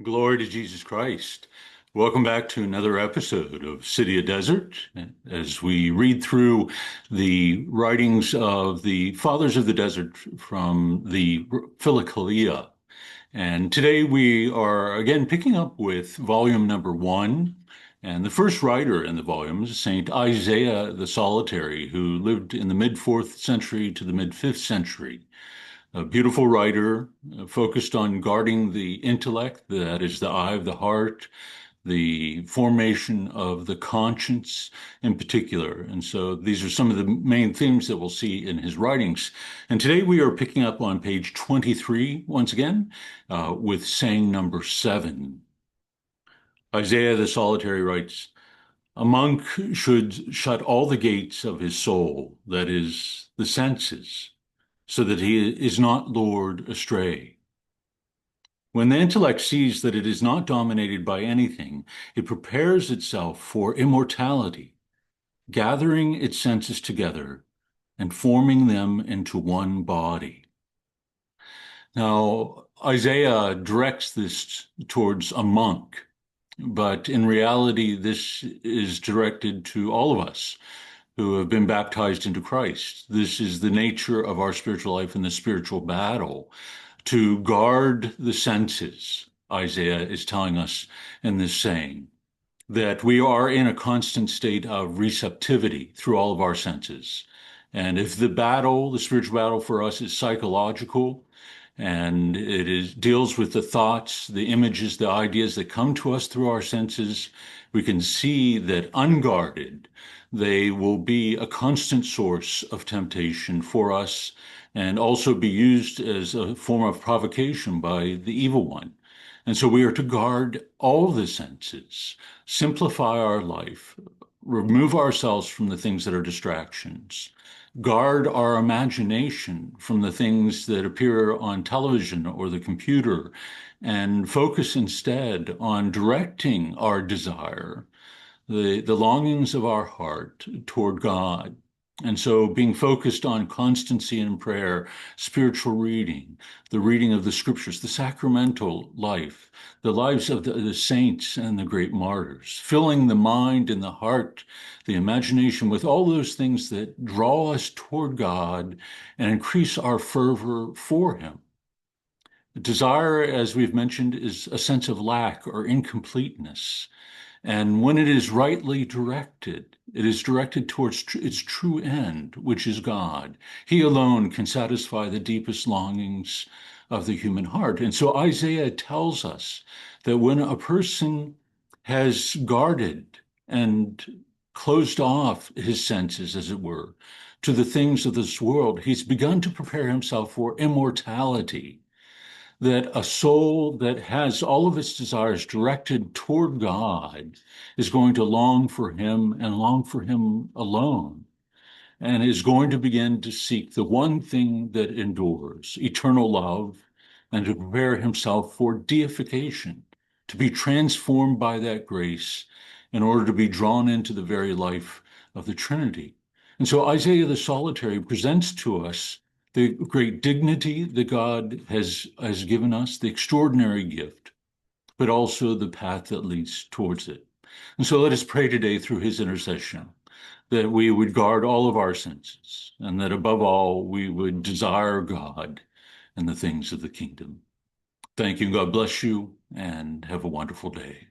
Glory to Jesus Christ. Welcome back to another episode of City of Desert as we read through the writings of the Fathers of the Desert from the Philokalia. And today we are again picking up with volume number one. And the first writer in the volume is Saint Isaiah the Solitary, who lived in the mid fourth century to the mid fifth century. A beautiful writer, focused on guarding the intellect, that is the eye of the heart, the formation of the conscience in particular. And so these are some of the main themes that we'll see in his writings. And today we are picking up on page 23 once again with saying number 7. Isaiah the Solitary writes, "A monk should shut all the gates of his soul, that is, the senses, so that he is not lured astray. When the intellect sees that it is not dominated by anything, it prepares itself for immortality, gathering its senses together and forming them into one body." Now, Isaiah directs this towards a monk, but in reality, this is directed to all of us who have been baptized into Christ. This is the nature of our spiritual life and the spiritual battle, to guard the senses. Isaiah is telling us in this saying that we are in a constant state of receptivity through all of our senses. And if the battle, the spiritual battle for us is psychological, and deals with the thoughts, the images, the ideas that come to us through our senses, we can see that unguarded, they will be a constant source of temptation for us and also be used as a form of provocation by the evil one. And so we are to guard all the senses, simplify our life, remove ourselves from the things that are distractions, guard our imagination from the things that appear on television or the computer, and focus instead on directing our desire, the longings of our heart toward God. And so being focused on constancy in prayer, spiritual reading, the reading of the scriptures, the sacramental life, the lives of the saints and the great martyrs, filling the mind and the heart, the imagination with all those things that draw us toward God and increase our fervor for him. Desire, as we've mentioned, is a sense of lack or incompleteness. And when it is rightly directed, it is directed towards its true end, which is God. He alone can satisfy the deepest longings of the human heart. And so Isaiah tells us that when a person has guarded and closed off his senses, as it were, to the things of this world, he's begun to prepare himself for immortality, that a soul that has all of its desires directed toward God is going to long for him and long for him alone, and is going to begin to seek the one thing that endures, eternal love, and to prepare himself for deification, to be transformed by that grace in order to be drawn into the very life of the Trinity. And so Isaiah the Solitary presents to us the great dignity that God has given us, the extraordinary gift, but also the path that leads towards it. And so let us pray today through his intercession that we would guard all of our senses, and that above all, we would desire God and the things of the kingdom. Thank you. God bless you, and have a wonderful day.